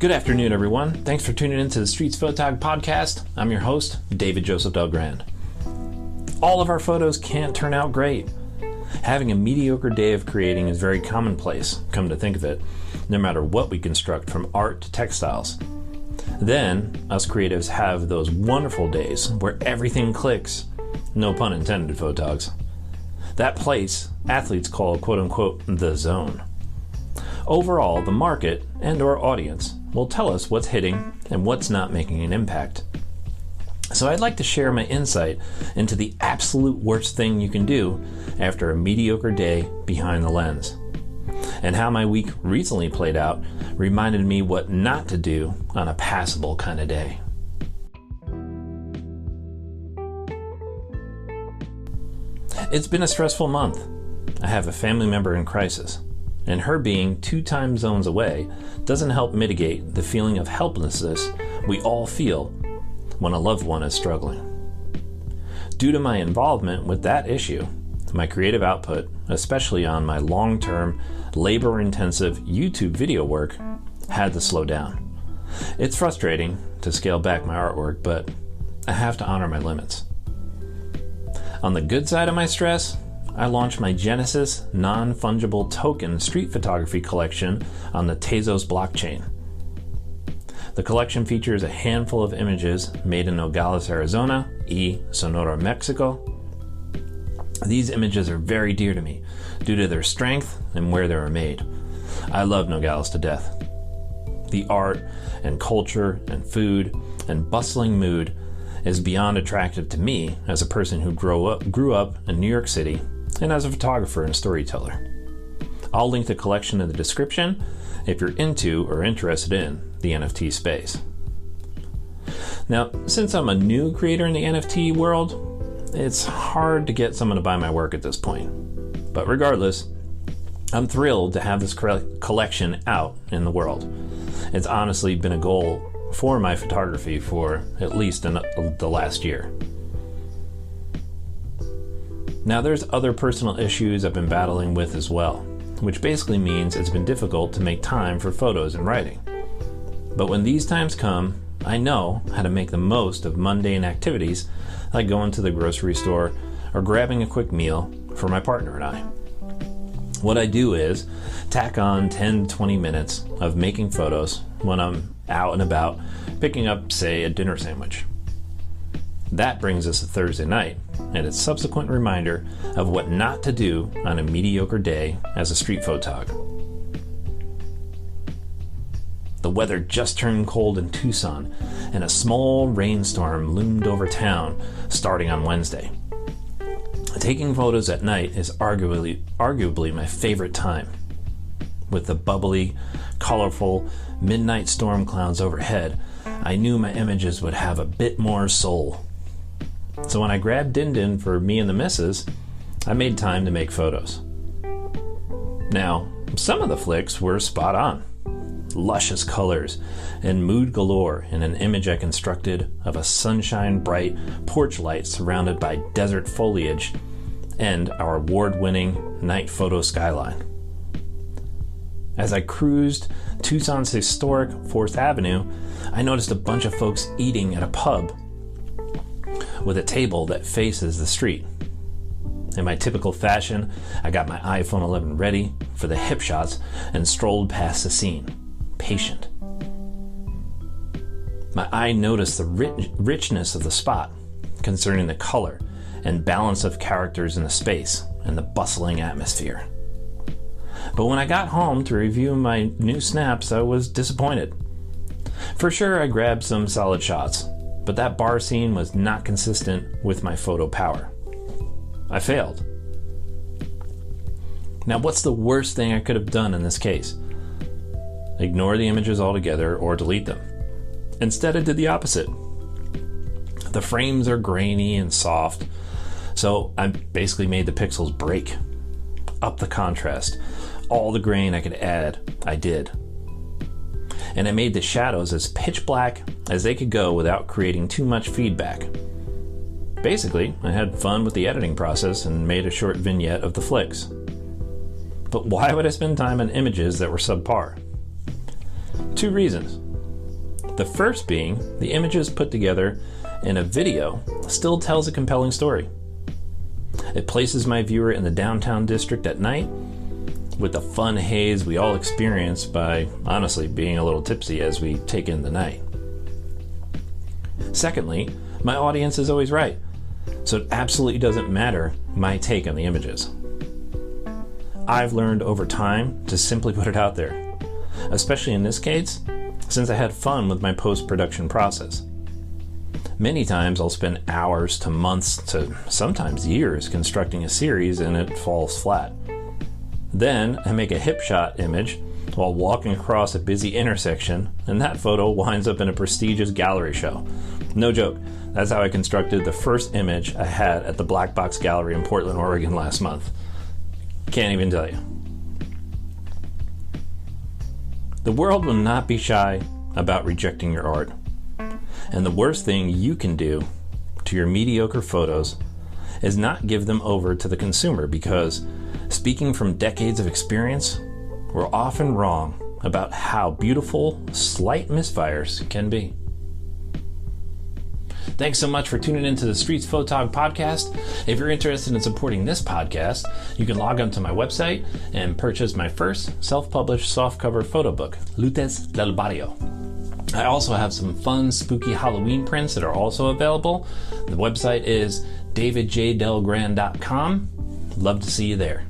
Good afternoon, everyone. Thanks for tuning into the Streets Photog podcast. I'm your host, David Joseph Delgrand. All of our photos can't turn out great. Having a mediocre day of creating is very commonplace, come to think of it, no matter what we construct from art to textiles. Then, us creatives have those wonderful days where everything clicks. No pun intended, photogs. That place, athletes call quote-unquote the zone. Overall, the market and our audience will tell us what's hitting and what's not making an impact. So I'd like to share my insight into the absolute worst thing you can do after a mediocre day behind the lens, and how my week recently played out reminded me what not to do on a passable kind of day. It's been a stressful month. I have a family member in crisis, and her being 2 time zones away doesn't help mitigate the feeling of helplessness we all feel when a loved one is struggling. Due to my involvement with that issue, my creative output, especially on my long-term, labor-intensive YouTube video work, had to slow down. It's frustrating to scale back my artwork, but I have to honor my limits. On the good side of my stress, I launched my Genesis non-fungible token street photography collection on the Tezos blockchain. The collection features a handful of images made in Nogales, Arizona, y Sonora, Mexico. These images are very dear to me due to their strength and where they were made. I love Nogales to death. The art and culture and food and bustling mood is beyond attractive to me as a person who grew up in New York City and as a photographer and storyteller. I'll link the collection in the description if you're into or interested in the NFT space. Now, since I'm a new creator in the NFT world, it's hard to get someone to buy my work at this point. But regardless, I'm thrilled to have this collection out in the world. It's honestly been a goal for my photography for at least the last year. Now, there's other personal issues I've been battling with as well, which basically means it's been difficult to make time for photos and writing. But when these times come, I know how to make the most of mundane activities like going to the grocery store or grabbing a quick meal for my partner and I. What I do is tack on 10 to 20 minutes of making photos when I'm out and about picking up, say, a dinner sandwich. That brings us to Thursday night and its subsequent reminder of what not to do on a mediocre day as a street photog. The weather just turned cold in Tucson, and a small rainstorm loomed over town starting on Wednesday. Taking photos at night is arguably my favorite time. With the bubbly, colorful midnight storm clouds overhead, I knew my images would have a bit more soul. So when I grabbed Din Din for me and the missus, I made time to make photos. Now, some of the flicks were spot on. Luscious colors and mood galore in an image I constructed of a sunshine-bright porch light surrounded by desert foliage and our award-winning night photo skyline. As I cruised Tucson's historic 4th Avenue, I noticed a bunch of folks eating at a pub with a table that faces the street. In my typical fashion, I got my iPhone 11 ready for the hip shots and strolled past the scene, patient. My eye noticed the richness of the spot concerning the color and balance of characters in the space and the bustling atmosphere. But when I got home to review my new snaps, I was disappointed. For sure, I grabbed some solid shots, but that bar scene was not consistent with my photo power. I failed. Now, what's the worst thing I could have done in this case? Ignore the images altogether or delete them. Instead, I did the opposite. The frames are grainy and soft, so I basically made the pixels break. Up the contrast. All the grain I could add, I did. And I made the shadows as pitch black as they could go without creating too much feedback. Basically, I had fun with the editing process and made a short vignette of the flicks. But why would I spend time on images that were subpar? 2 reasons. The first being the images put together in a video still tells a compelling story. It places my viewer in the downtown district at night with the fun haze we all experience by, honestly, being a little tipsy as we take in the night. Secondly, my audience is always right, so it absolutely doesn't matter my take on the images. I've learned over time to simply put it out there, especially in this case, since I had fun with my post-production process. Many times I'll spend hours to months to sometimes years constructing a series and it falls flat. Then I make a hip shot image while walking across a busy intersection, and that photo winds up in a prestigious gallery show. No joke, that's how I constructed the first image I had at the Black Box Gallery in Portland, Oregon last month. Can't even tell you. The world will not be shy about rejecting your art. And the worst thing you can do to your mediocre photos is not give them over to the consumer, because, speaking from decades of experience, we're often wrong about how beautiful slight misfires can be. Thanks so much for tuning into the Streets Photog podcast. If you're interested in supporting this podcast, you can log on to my website and purchase my first self-published softcover photo book, Luces del Barrio. I also have some fun, spooky Halloween prints that are also available. The website is davidjdelgrand.com. Love to see you there.